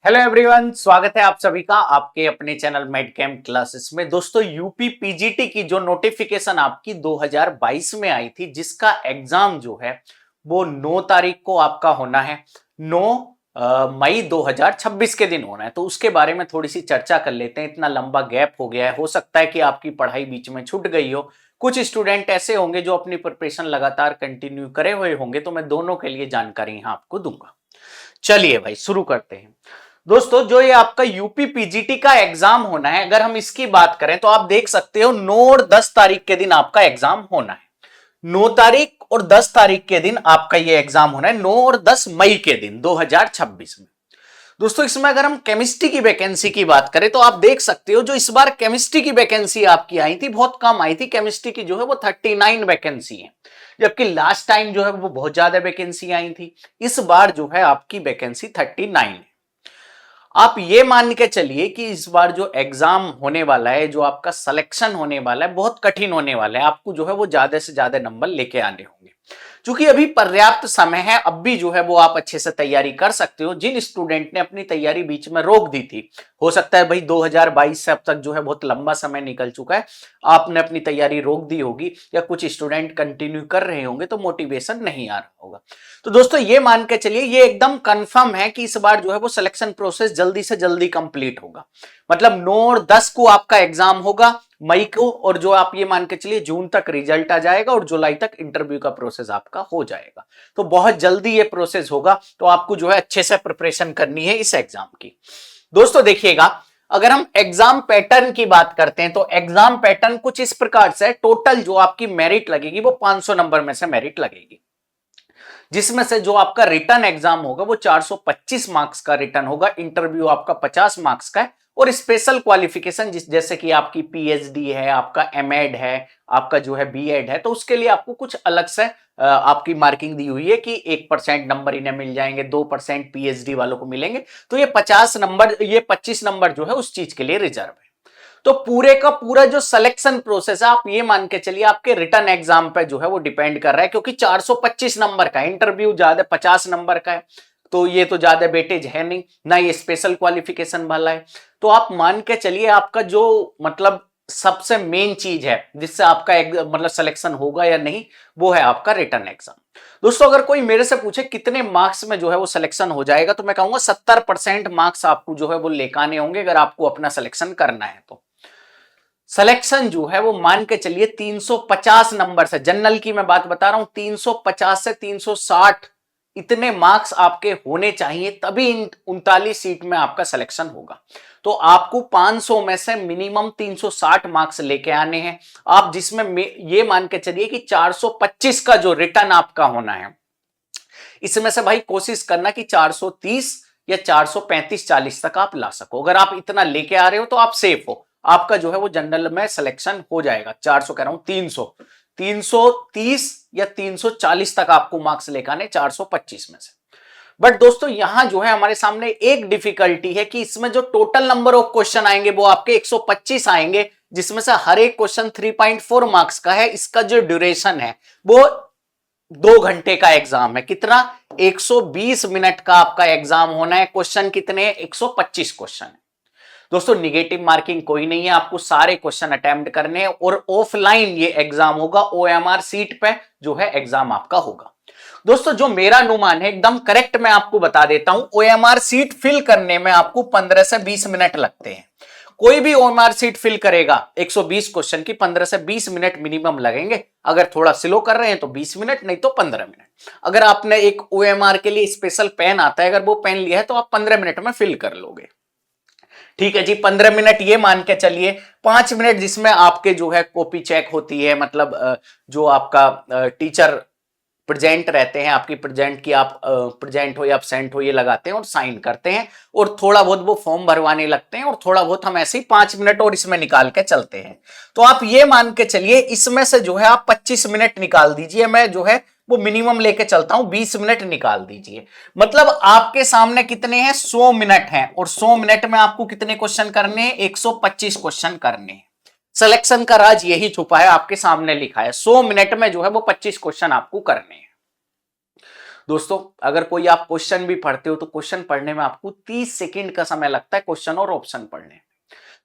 Hello everyone, स्वागत है आप सभी का आपके अपने चैनल मेड कैम्प क्लासेस में। दोस्तों, यूपी पीजीटी की जो नोटिफिकेशन आपकी 2022 में आई थी, जिसका एग्जाम जो है वो 9 तारीख को आपका होना है। 9 मई 2026 के दिन होना है। तो उसके बारे में थोड़ी सी चर्चा कर लेते हैं। इतना लंबा गैप हो गया है, हो सकता है कि आपकी पढ़ाई बीच में छूट गई हो। कुछ स्टूडेंट ऐसे होंगे जो अपनी प्रिपरेशन लगातार कंटिन्यू करे हुए होंगे, तो मैं दोनों के लिए जानकारी यहां आपको दूंगा। चलिए भाई, शुरू करते हैं। दोस्तों, जो ये आपका यूपी पीजीटी का एग्जाम होना है, अगर हम इसकी बात करें तो आप देख सकते हो 9 और 10 तारीख के दिन आपका एग्जाम होना है। 9 तारीख और 10 तारीख के दिन आपका ये एग्जाम होना है, 9 और 10 मई के दिन 2026 में। दोस्तों, इसमें अगर हम केमिस्ट्री की वैकेंसी की बात करें तो आप देख सकते हो जो इस बार केमिस्ट्री की वैकेंसी आपकी आई थी, बहुत कम आई थी। केमिस्ट्री की जो है वो 39 वैकेंसी है, जबकि लास्ट टाइम जो है वो बहुत ज्यादा वैकेंसी आई थी। इस बार जो है आपकी वैकेंसी 39 है। आप ये मान के चलिए कि इस बार जो एग्जाम होने वाला है, जो आपका सिलेक्शन होने वाला है, बहुत कठिन होने वाला है। आपको जो है वो ज्यादा से ज्यादा नंबर लेके आने होंगे। क्योंकि अभी पर्याप्त समय है, अब भी जो है वो आप अच्छे से तैयारी कर सकते हो। जिन स्टूडेंट ने अपनी तैयारी बीच में रोक दी थी, हो सकता है भाई 2022 से अब तक जो है बहुत लंबा समय निकल चुका है, आपने अपनी तैयारी रोक दी होगी, या कुछ स्टूडेंट कंटिन्यू कर रहे होंगे तो मोटिवेशन नहीं आ रहा होगा। तो दोस्तों, ये मान के चलिए, ये एकदम कंफर्म है कि इस बार जो है वो सिलेक्शन प्रोसेस जल्दी से जल्दी कंप्लीट होगा। मतलब 9 और 10 को आपका एग्जाम होगा मई को, और जो आप ये मान के चलिए जून तक रिजल्ट आ जाएगा और जुलाई तक इंटरव्यू का प्रोसेस आपका हो जाएगा। तो बहुत जल्दी ये प्रोसेस होगा। तो आपको जो है अच्छे से प्रिपरेशन करनी है इस एग्जाम की। दोस्तों देखिएगा, अगर हम एग्जाम पैटर्न की बात करते हैं तो एग्जाम पैटर्न कुछ इस प्रकार से, टोटल जो आपकी मेरिट लगेगी वो 500 नंबर में से मेरिट लगेगी, जिसमें से जो आपका रिटर्न एग्जाम होगा वो 425 मार्क्स का रिटर्न होगा। इंटरव्यू आपका 50 मार्क्स का है। और स्पेशल क्वालिफिकेशन जैसे कि आपकी पीएचडी है, आपका एमएड है, आपका जो है बीएड है, तो उसके लिए आपको कुछ अलग से आपकी मार्किंग दी हुई है कि 1% नंबर इन्हें मिल जाएंगे, 2% पीएचडी वालों को मिलेंगे। तो ये 50 नंबर, ये 25 नंबर जो है उस चीज के लिए रिजर्व है। तो पूरे का पूरा जो सिलेक्शन प्रोसेस है, आप ये मान के चलिए आपके रिटर्न एग्जाम पे जो है वो डिपेंड कर रहा है। क्योंकि 425 नंबर का इंटरव्यू, ज्यादा 50 नंबर का है, तो ये तो ज्यादा वेटेज है नहीं ना, ये स्पेशल क्वालिफिकेशन वाला है। तो आप मान के चलिए आपका जो मतलब सबसे मेन चीज है जिससे आपका मतलब सिलेक्शन होगा या नहीं, वो है आपका रिटर्न एग्जाम। दोस्तों, अगर कोई मेरे से पूछे कितने मार्क्स में जो है वो सिलेक्शन हो जाएगा, तो मैं कहूंगा 70% मार्क्स आपको जो है वो लेकर होंगे अगर आपको अपना सिलेक्शन करना है। तो सिलेक्शन जो है वो मान के चलिए 350 नंबर से, जनरल की मैं बात बता रहा हूं, 350 से 360 इतने मार्क्स आपके होने चाहिए, तभी इन 39 सीट में आपका सिलेक्शन होगा। तो आपको 500 में से मिनिमम 360 मार्क्स लेके आने हैं आप, जिसमें ये मान के चलिए कि 425 का जो रिटर्न आपका होना है, इसमें से भाई कोशिश करना कि 430 या 435-40 तक आप ला सको। अगर आप इतना लेके आ रहे हो तो आप सेफ हो, आपका जो है वो जनरल में सिलेक्शन हो जाएगा। 400 कह रहा हूं, 330 या 340 तक आपको मार्क्स लेकर आने 425 में से। बट दोस्तों, यहां जो है हमारे सामने एक डिफिकल्टी है कि इसमें जो टोटल नंबर ऑफ क्वेश्चन आएंगे वो आपके 125 आएंगे, जिसमें से हर एक क्वेश्चन 3.4 मार्क्स का है। इसका जो ड्यूरेशन है वो 2 घंटे का एग्जाम है। कितना? 120 मिनट का आपका एग्जाम होना है। क्वेश्चन कितने? 125 क्वेश्चन है। दोस्तों, निगेटिव मार्किंग कोई नहीं है, आपको सारे क्वेश्चन अटेम्प्ट करने हैं, और ऑफलाइन ये एग्जाम होगा, ओएमआर सीट पे जो है एग्जाम आपका होगा। दोस्तों, जो मेरा अनुमान है एकदम करेक्ट, मैं आपको बता देता हूं, ओएमआर सीट फिल करने में आपको 15 से 20 मिनट लगते हैं। कोई भी ओएमआर सीट फिल करेगा 120 क्वेश्चन की, 15 से 20 मिनट मिनिमम लगेंगे। अगर थोड़ा स्लो कर रहे हैं तो 20 मिनट, नहीं तो 15 मिनट। अगर आपने एक ओएमआर के लिए स्पेशल पेन आता है, अगर वो पेन लिया है तो आप 15 मिनट में फिल कर लोगे। ठीक है जी, 15 मिनट ये मान के चलिए। 5 मिनट जिसमें आपके जो है कॉपी चेक होती है, मतलब जो आपका टीचर प्रेजेंट रहते हैं, आपकी प्रेजेंट की, आप प्रेजेंट हो या एब्सेंट हो ये लगाते हैं और साइन करते हैं, और थोड़ा बहुत वो फॉर्म भरवाने लगते हैं, और थोड़ा बहुत हम ऐसे ही 5 मिनट और इसमें निकाल के चलते हैं। तो आप ये मान के चलिए इसमें से जो है आप 25 मिनट निकाल दीजिए, मैं जो है वो मिनिमम लेके चलता हूं, 20 मिनट निकाल दीजिए। मतलब आपके सामने कितने हैं? 100 मिनट हैं, और 100 मिनट में आपको कितने क्वेश्चन करने हैं? 125 क्वेश्चन करने हैं। सिलेक्शन का राज यही छुपा है, आपके सामने लिखा है 100 मिनट में जो है वो 25 क्वेश्चन आपको करने हैं। दोस्तों अगर कोई आप क्वेश्चन भी पढ़ते हो तो क्वेश्चन पढ़ने में आपको 30 सेकंड का समय लगता है क्वेश्चन और ऑप्शन पढ़ने।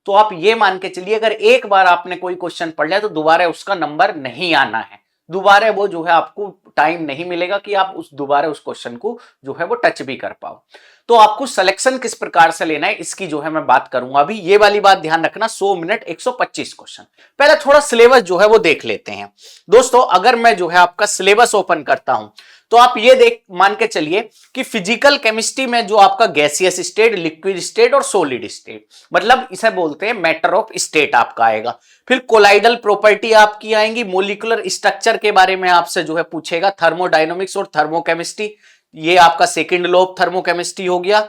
तो आप ये मान के चलिए अगर एक बार आपने कोई क्वेश्चन पढ़ लिया तो दोबारा उसका नंबर नहीं आना है, दोबारा वो जो है आपको टाइम नहीं मिलेगा कि आप उस दोबारा उस क्वेश्चन को जो है वो टच भी कर पाओ। तो आपको सिलेक्शन किस प्रकार से लेना है इसकी जो है मैं बात करूंगा अभी। ये वाली बात ध्यान रखना, 100 मिनट 125 क्वेश्चन। पहले थोड़ा सिलेबस जो है वो देख लेते हैं। दोस्तों अगर मैं जो है आपका सिलेबस ओपन करता हूं तो आप ये देख मान के चलिए कि फिजिकल केमिस्ट्री में जो आपका गैसियस स्टेट, लिक्विड स्टेट और सॉलिड स्टेट, मतलब इसे बोलते हैं मैटर ऑफ स्टेट आपका आएगा। फिर कोलाइडल प्रॉपर्टी आपकी आएंगी, मोलिकुलर स्ट्रक्चर के बारे में आपसे जो है पूछेगा, थर्मोडायनामिक्स और थर्मोकेमिस्ट्री, ये आपका सेकंड लॉ ऑफ थर्मोकेमिस्ट्री हो गया।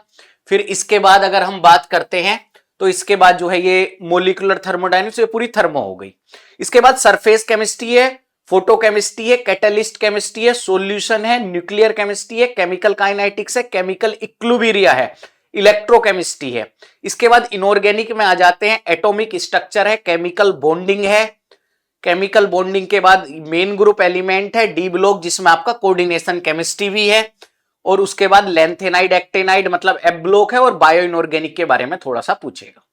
फिर इसके बाद अगर हम बात करते हैं तो इसके बाद जो है ये मोलिकुलर थर्मोडायनामिक्स, ये पूरी थर्मो हो गई। इसके बाद सरफेस केमिस्ट्री है, फोटोकेमिस्ट्री है, कैटलिस्ट केमिस्ट्री है, सॉल्यूशन है, न्यूक्लियर केमिस्ट्री है, केमिकल काइनेटिक्स है, केमिकल इक्विलिब्रियम है, इलेक्ट्रोकेमिस्ट्री है। इसके बाद इनऑर्गेनिक में आ जाते हैं, एटॉमिक स्ट्रक्चर है, केमिकल बॉन्डिंग है। केमिकल बॉन्डिंग के बाद मेन ग्रुप एलिमेंट है, डी ब्लॉक जिसमें आपका कोऑर्डिनेशन केमिस्ट्री भी है। और उसके बाद लेंथेनाइड एक्टेनाइड मतलब एफ ब्लॉक है, और बायो इनऑर्गेनिक के बारे में थोड़ा सा पूछेगा।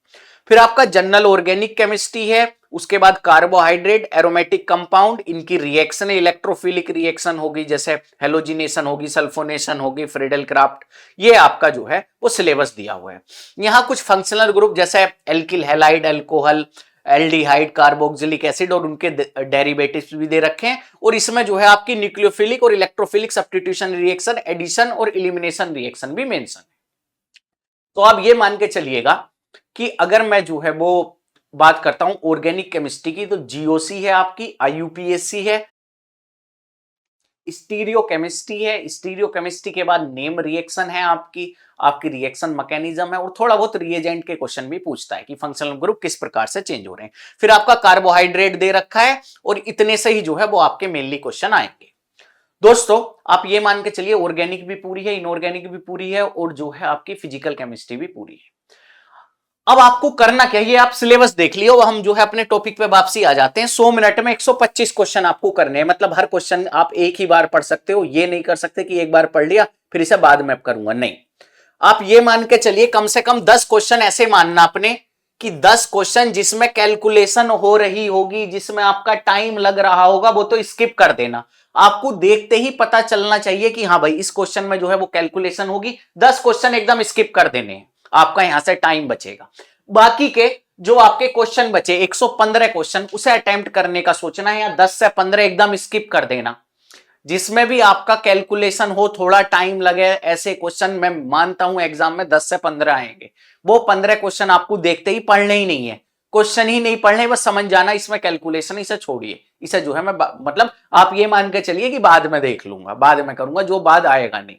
फिर आपका जनरल ऑर्गेनिक केमिस्ट्री है। उसके बाद कार्बोहाइड्रेट, एरोमेटिक कंपाउंड, इनकी रिएक्शन, इलेक्ट्रोफिलिक रिएक्शन होगी, जैसे हेलोजिनेशन होगी, सल्फोनेशन होगी, फ्रीडल क्राफ्ट, ये आपका जो है वो सिलेबस दिया हुआ है। यहां कुछ फंक्शनल ग्रुप जैसे alkyl halide, alcohol, aldehyde, carboxylic acid और उनके डेरिवेटिव्स भी दे रखे हैं। और इसमें जो है आपकी न्यूक्लियोफिलिक और इलेक्ट्रोफिलिक सब्स्टिट्यूशन रिएक्शन, एडिशन और एलिमिनेशन रिएक्शन भी मेंशन है। तो आप ये मान के चलिएगा कि अगर मैं जो है वो बात करता हूं ऑर्गेनिक केमिस्ट्री की, तो जीओसी है आपकी, आईयूपीएससी है, स्टीरियो केमिस्ट्री है, स्टीरियो केमिस्ट्री के बाद नेम रिएक्शन है आपकी रिएक्शन मैकेनिज्म है, और थोड़ा बहुत रिएजेंट के क्वेश्चन भी पूछता है कि फंक्शनल ग्रुप किस प्रकार से चेंज हो रहे हैं। फिर आपका कार्बोहाइड्रेट दे रखा है, और इतने से ही जो है वो आपके मेनली क्वेश्चन आएंगे। दोस्तों आप ये मान के चलिए ऑर्गेनिक भी पूरी है, इनऑर्गेनिक भी पूरी है, और जो है आपकी फिजिकल केमिस्ट्री भी पूरी है। अब आपको करना क्या, ये आप सिलेबस देख लियो, हम जो है अपने टॉपिक पे वापसी आ जाते हैं। 100 मिनट में 125 क्वेश्चन आपको करने हैं, मतलब हर क्वेश्चन आप एक ही बार पढ़ सकते हो। ये नहीं कर सकते कि एक बार पढ़ लिया फिर इसे बाद में करूंगा, नहीं। आप ये मान के चलिए कम से कम 10 क्वेश्चन ऐसे मानना अपने कि 10 क्वेश्चन जिसमें कैलकुलेशन हो रही होगी, जिसमें आपका टाइम लग रहा होगा, वो तो स्किप कर देना। आपको देखते ही पता चलना चाहिए कि हाँ भाई इस क्वेश्चन में जो है वो कैलकुलेशन होगी। 10 क्वेश्चन एकदम स्किप कर देने हैं, आपका यहां से टाइम बचेगा। बाकी के जो आपके क्वेश्चन बचे 115 क्वेश्चन, उसे अटेम्प्ट करने का सोचना है, या 10 से 15 एकदम स्किप कर देना। जिसमें भी आपका कैलकुलेशन हो, थोड़ा टाइम लगे, ऐसे क्वेश्चन मैं मानता हूं एग्जाम में 10 से 15 आएंगे। वो 15 क्वेश्चन आपको देखते ही पढ़ने ही नहीं है, क्वेश्चन ही नहीं पढ़ने, बस समझ जाना इसमें कैलकुलेशन, इसे छोड़िए। इसे जो है मैं मतलब आप ये मान के चलिए कि बाद में देख लूंगा, बाद में करूंगा, जो बाद आएगा नहीं।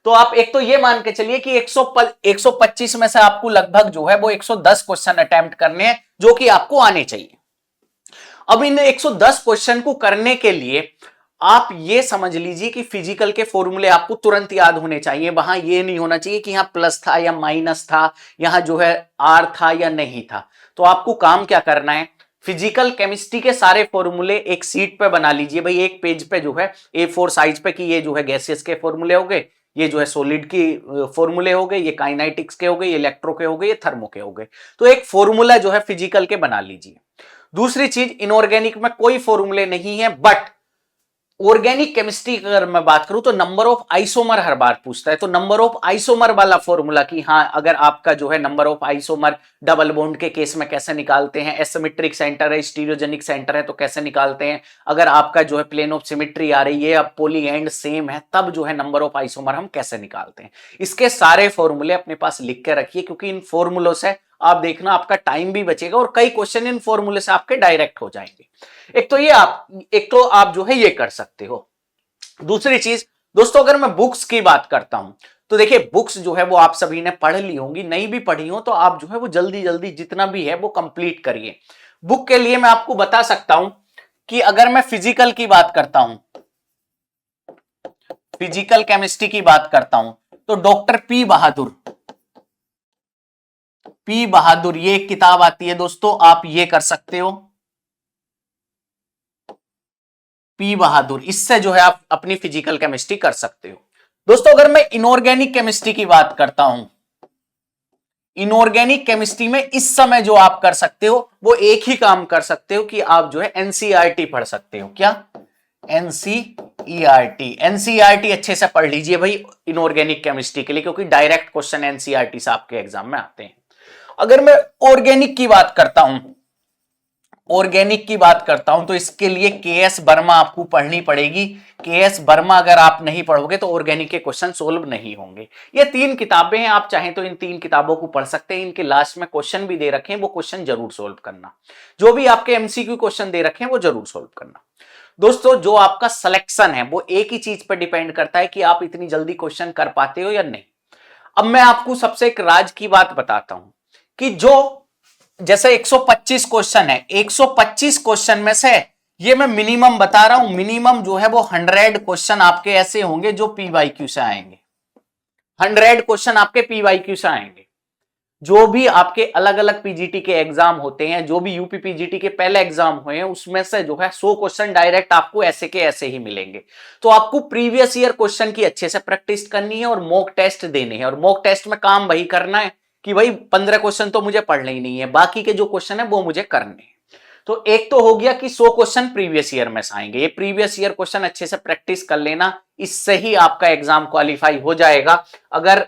तो आप एक तो ये मान के चलिए कि 125 में से आपको लगभग जो है वो 110 क्वेश्चन अटेम्प्ट करने हैं, जो कि आपको आने चाहिए। अब इन 110 क्वेश्चन को करने के लिए आप ये समझ लीजिए कि फिजिकल के फॉर्मूले आपको तुरंत याद होने चाहिए। वहां ये नहीं होना चाहिए कि यहां प्लस था या माइनस था, यहां जो है आर था या नहीं था। तो आपको काम क्या करना है, फिजिकल केमिस्ट्री के सारे फॉर्मूले एक सीट पे बना लीजिए भाई, एक पेज पे जो है A4 साइज पे, कि ये जो है गैसियस के फॉर्मूले हो गए, ये जो है सॉलिड की फॉर्मूले हो गए, ये काइनेटिक्स के हो गए, ये इलेक्ट्रो के हो गए, ये थर्मो के हो गए। तो एक फॉर्मूला जो है फिजिकल के बना लीजिए। दूसरी चीज, इनऑर्गेनिक में कोई फॉर्मूले नहीं है, बट ऑर्गेनिक केमिस्ट्री अगर मैं बात करूं तो नंबर ऑफ आइसोमर हर बार पूछता है। तो नंबर ऑफ आइसोमर वाला फॉर्मूला कि हाँ अगर आपका जो है number of isomer double bond के केस में कैसे निकालते हैं, एसिमेट्रिक सेंटर है, स्टीरियोजेनिक सेंटर है तो कैसे निकालते हैं, अगर आपका जो है प्लेन ऑफ सिमेट्री आ रही है, अब पोली एंड सेम है, तब जो है नंबर ऑफ आइसोमर हम कैसे निकालते हैं। इसके सारे फॉर्मूले अपने पास लिख के रखिए, क्योंकि इन फॉर्मूलों से आप देखना आपका टाइम भी बचेगा और कई क्वेश्चन इन फॉर्मूले से आपके डायरेक्ट हो जाएंगे। एक तो आप जो है ये कर सकते हो। दूसरी चीज दोस्तों, अगर मैं बुक्स की बात करता हूं तो देखिए बुक्स जो है वो आप सभी ने पढ़ ली होंगी, नहीं भी पढ़ी हो तो आप जो है वो जल्दी जल्दी जितना भी है वो कंप्लीट करिए। बुक के लिए मैं आपको बता सकता हूं कि अगर मैं फिजिकल की बात करता हूं, फिजिकल केमिस्ट्री की बात करता हूं, तो डॉक्टर पी बहादुर ये एक किताब आती है दोस्तों, आप ये कर सकते हो, पी बहादुर, इससे जो है आप अपनी फिजिकल केमिस्ट्री कर सकते हो। दोस्तों अगर मैं इनऑर्गेनिक केमिस्ट्री की बात करता हूं, इनऑर्गेनिक केमिस्ट्री में इस समय जो आप कर सकते हो वो एक ही काम कर सकते हो कि आप जो है एनसीईआरटी पढ़ सकते हो। क्या? एनसीईआरटी। एनसीईआरटी अच्छे से पढ़ लीजिए भाई इनऑर्गेनिक केमिस्ट्री के लिए, क्योंकि डायरेक्ट क्वेश्चन एनसीईआरटी से आपके एग्जाम में आते हैं। अगर मैं ऑर्गेनिक की बात करता हूं, ऑर्गेनिक की बात करता हूं तो इसके लिए केएस वर्मा आपको पढ़नी पड़ेगी। केएस वर्मा अगर आप नहीं पढ़ोगे तो ऑर्गेनिक के क्वेश्चन सोल्व नहीं होंगे। ये 3 किताबें हैं, आप चाहें तो इन 3 किताबों को पढ़ सकते हैं। इनके लास्ट में क्वेश्चन भी दे रखे हैं, वो क्वेश्चन जरूर सोल्व करना। जो भी आपके एमसीक्यू क्वेश्चन दे रखे हैं वो जरूर सोल्व करना। दोस्तों जो आपका सिलेक्शन है वो एक ही चीज पर डिपेंड करता है कि आप इतनी जल्दी क्वेश्चन कर पाते हो या नहीं। अब मैं आपको सबसे एक राज की बात बताता हूं कि जो जैसे 125 क्वेश्चन है, 125 क्वेश्चन में से ये मैं मिनिमम बता रहा हूं, मिनिमम जो है वो 100 क्वेश्चन आपके ऐसे होंगे जो पीवाईक्यू से आएंगे। 100 क्वेश्चन आपके पीवाईक्यू से आएंगे। जो भी आपके अलग अलग पीजीटी के एग्जाम होते हैं, जो भी यूपी पीजीटी के पहले एग्जाम हुए हैं, उसमें से जो है 100 क्वेश्चन डायरेक्ट आपको ऐसे के ऐसे ही मिलेंगे। तो आपको प्रीवियस ईयर क्वेश्चन की अच्छे से प्रैक्टिस करनी है और मॉक टेस्ट देने हैं। और मॉक टेस्ट में काम वही करना है कि भाई 15 क्वेश्चन तो मुझे पढ़ने ही नहीं है, बाकी के जो क्वेश्चन है वो मुझे करने हैं। तो एक तो हो गया कि 100 क्वेश्चन प्रीवियस ईयर में से आएंगे। ये प्रीवियस ईयर क्वेश्चन अच्छे से प्रैक्टिस कर लेना, इससे ही आपका एग्जाम क्वालिफाई हो जाएगा। अगर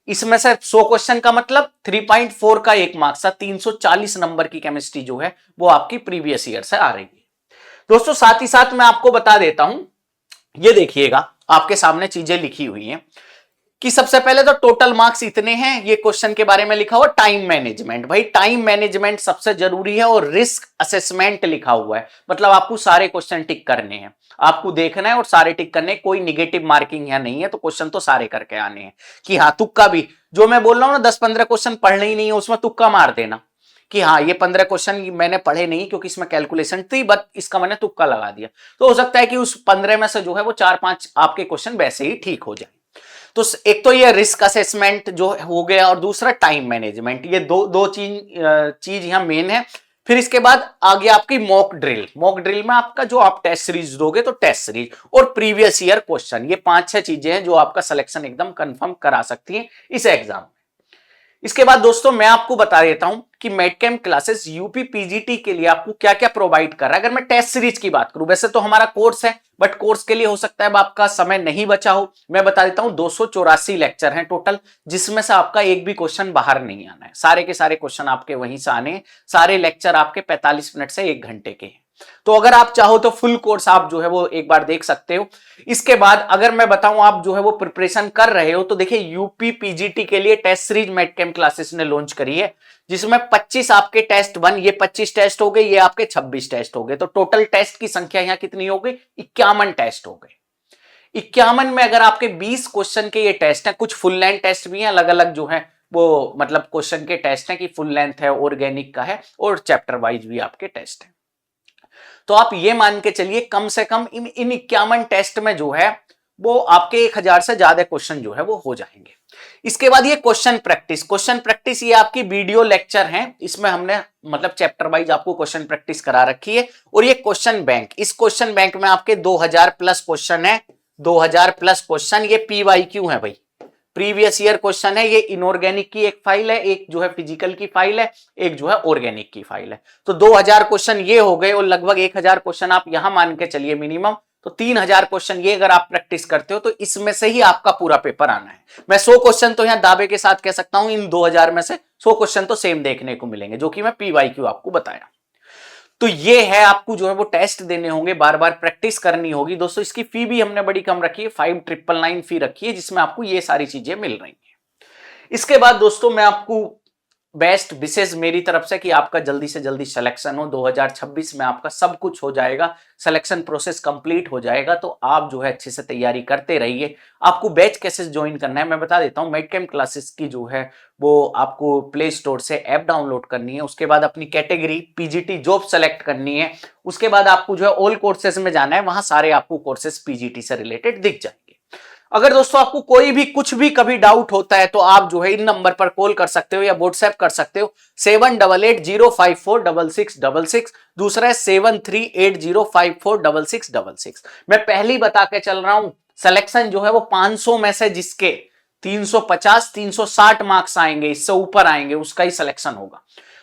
इसमें से 100 क्वेश्चन का मतलब 3.4 का एक मार्क्स, 340 नंबर की केमिस्ट्री जो है वो आपकी प्रीवियस ईयर से आ रही है। दोस्तों साथ ही साथ मैं आपको बता देता हूं, ये देखिएगा आपके सामने चीजें लिखी हुई हैं कि सबसे पहले तो टोटल मार्क्स इतने हैं। ये क्वेश्चन के बारे में लिखा हुआ टाइम मैनेजमेंट। भाई टाइम मैनेजमेंट सबसे जरूरी है। और रिस्क असेसमेंट लिखा हुआ है, मतलब आपको सारे क्वेश्चन टिक करने हैं, आपको देखना है और सारे टिक करने, कोई निगेटिव मार्किंग यहां नहीं है। तो क्वेश्चन तो सारे करके आने हैं कि हाँ तुक्का भी, जो मैं बोल रहा हूं ना 10-15 क्वेश्चन पढ़ने ही नहीं है, उसमें तुक्का मार देना कि हाँ ये 15 क्वेश्चन मैंने पढ़े नहीं क्योंकि इसमें कैलकुलेशन थी, बट इसका मैंने तुक्का लगा दिया। तो हो सकता है कि उस 15 में से जो है वो 4-5 आपके क्वेश्चन वैसे ही ठीक हो जाए। तो एक तो ये रिस्क असेसमेंट जो हो गया और दूसरा टाइम मैनेजमेंट। ये दो चीज यहां मेन है। फिर इसके बाद आ गया आपकी मॉक ड्रिल। मॉक ड्रिल में आपका जो आप टेस्ट सीरीज दोगे तो टेस्ट सीरीज और प्रीवियस ईयर क्वेश्चन, ये 5-6 चीजें हैं जो आपका सिलेक्शन एकदम कंफर्म करा सकती हैं इस एग्जाम। इसके बाद दोस्तों मैं आपको बता देता हूं कि मेडकेम क्लासेस यूपी पीजीटी के लिए आपको क्या क्या प्रोवाइड कर रहा है। अगर मैं टेस्ट सीरीज की बात करूं, वैसे तो हमारा कोर्स है, बट कोर्स के लिए हो सकता है अब आपका समय नहीं बचा हो। मैं बता देता हूं 284 लेक्चर हैं टोटल, जिसमें से आपका एक भी क्वेश्चन बाहर नहीं आना है। सारे के सारे क्वेश्चन आपके वहीं से आने हैं। सारे लेक्चर आपके 45 मिनट से 1 घंटे के हैं। तो अगर आप चाहो तो फुल कोर्स आप जो है वो एक बार देख सकते हो। इसके बाद अगर मैं बताऊं आप जो है वो प्रिपरेशन कर रहे हो तो देखिए यूपी पीजीटी के लिए टेस्ट सीरीज मेडकेम क्लासेस ने लॉन्च करी है, जिसमें 25 आपके टेस्ट 1, ये 25 टेस्ट हो गए, ये आपके 26 टेस्ट हो गए। तो टोटल टेस्ट की संख्या यहां कितनी हो गई? 51 टेस्ट हो गए। 51 में अगर आपके 20 क्वेश्चन के ये टेस्ट हैं, कुछ फुल लेंथ टेस्ट भी हैं, अलग अलग जो है वो मतलब क्वेश्चन के टेस्ट हैं कि फुल लेंथ है, ऑर्गेनिक का है और चैप्टर वाइज भी आपके टेस्ट है। तो आप ये मान के चलिए कम से कम इन 51 टेस्ट में जो है वो आपके 1000 से ज्यादा क्वेश्चन जो है वो हो जाएंगे। इसके बाद ये क्वेश्चन प्रैक्टिस। क्वेश्चन प्रैक्टिस ये आपकी वीडियो लेक्चर हैं, इसमें हमने मतलब चैप्टर वाइज आपको क्वेश्चन प्रैक्टिस करा रखी है। और ये क्वेश्चन बैंक, इस क्वेश्चन बैंक में आपके 2000 प्लस क्वेश्चन है। 2000 प्लस क्वेश्चन, ये पीवाईक्यू है भाई, प्रीवियस ईयर क्वेश्चन है। ये इनऑर्गेनिक की एक फाइल है, एक जो है फिजिकल की फाइल है, एक जो है ऑर्गेनिक की फाइल है। तो 2000 क्वेश्चन ये हो गए और लगभग 1000 क्वेश्चन आप यहां मान के चलिए मिनिमम। तो 3000 क्वेश्चन ये अगर आप प्रैक्टिस करते हो तो इसमें से ही आपका पूरा पेपर आना है। मैं 100 क्वेश्चन तो यहां दावे के साथ कह सकता हूं इन 2000 में से 100 क्वेश्चन तो सेम देखने को मिलेंगे, जो कि मैं पीवाईक्यू आपको बताया। तो ये है, आपको जो है वो टेस्ट देने होंगे, बार बार प्रैक्टिस करनी होगी। दोस्तों इसकी फी भी हमने बड़ी कम रखी है, 5999 फी रखी है, जिसमें आपको ये सारी चीजें मिल रही हैं। इसके बाद दोस्तों मैं आपको बेस्ट विशेष मेरी तरफ से कि आपका जल्दी से जल्दी सिलेक्शन हो। 2026 में आपका सब कुछ हो जाएगा, सिलेक्शन प्रोसेस कंप्लीट हो जाएगा। तो आप जो है अच्छे से तैयारी करते रहिए। आपको बैच कैसे ज्वाइन करना है मैं बता देता हूं। मेडकेम क्लासेस की जो है वो आपको प्ले स्टोर से ऐप डाउनलोड करनी है। उसके बाद अपनी कैटेगरी पीजीटी जॉब सेलेक्ट करनी है। उसके बाद आपको जो है ऑल कोर्सेज में जाना है, वहां सारे आपको कोर्सेज पीजीटी से रिलेटेड दिख जाएंगे। अगर दोस्तों आपको कोई भी कुछ भी कभी डाउट होता है तो आप जो है इन नंबर पर कॉल कर सकते हो या व्हाट्सएप कर सकते हो। 7880546666। दूसरा है 7380546666। मैं पहले ही बता के चल रहा हूं, सिलेक्शन जो है वो 500 में से जिसके 350 360 मार्क्स आएंगे, इससे ऊपर आएंगे, उसका ही सिलेक्शन होगा।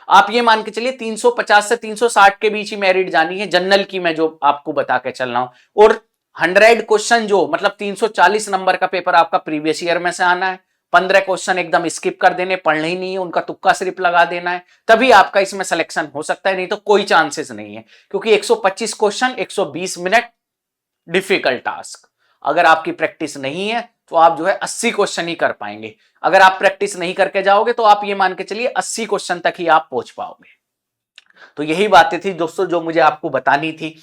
आप ये मान के चलिए 350 से 360 के बीच ही मेरिट जानी है जनरल की, मैं जो आपको बता के चल रहा हूं। और 100 क्वेश्चन जो मतलब 340 नंबर का पेपर आपका प्रीवियस ईयर में से आना है, 15 क्वेश्चन एकदम स्किप कर देने, पढ़ने ही नहीं है, उनका तुक्का सिर्फ लगा देना है, तभी आपका इसमें सिलेक्शन हो सकता है, नहीं तो कोई चांसेस नहीं है। क्योंकि 125 क्वेश्चन 120 मिनट, डिफिकल्ट टास्क। अगर आपकी प्रैक्टिस नहीं है तो आप जो है 80 क्वेश्चन ही कर पाएंगे। अगर आप प्रैक्टिस नहीं करके जाओगे तो आप ये मान के चलिए 80 क्वेश्चन तक ही आप पहुंच पाओगे। तो यही बातें थी दोस्तों जो मुझे आपको बतानी थी।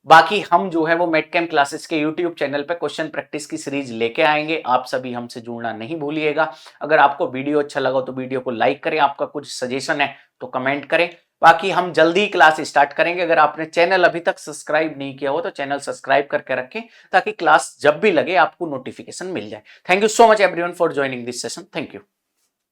बाकी हम जो है वो मेडकेम क्लासेस के यूट्यूब चैनल पे क्वेश्चन प्रैक्टिस की सीरीज लेके आएंगे। आप सभी हमसे जुड़ना नहीं भूलिएगा। अगर आपको वीडियो अच्छा लगा तो वीडियो को लाइक करें, आपका कुछ सजेशन है तो कमेंट करें। बाकी हम जल्दी क्लास स्टार्ट करेंगे। अगर आपने चैनल अभी तक सब्सक्राइब नहीं किया हो तो चैनल सब्सक्राइब करके रखें, ताकि क्लास जब भी लगे आपको नोटिफिकेशन मिल जाए। Thank you so much everyone for joining this session. Thank you.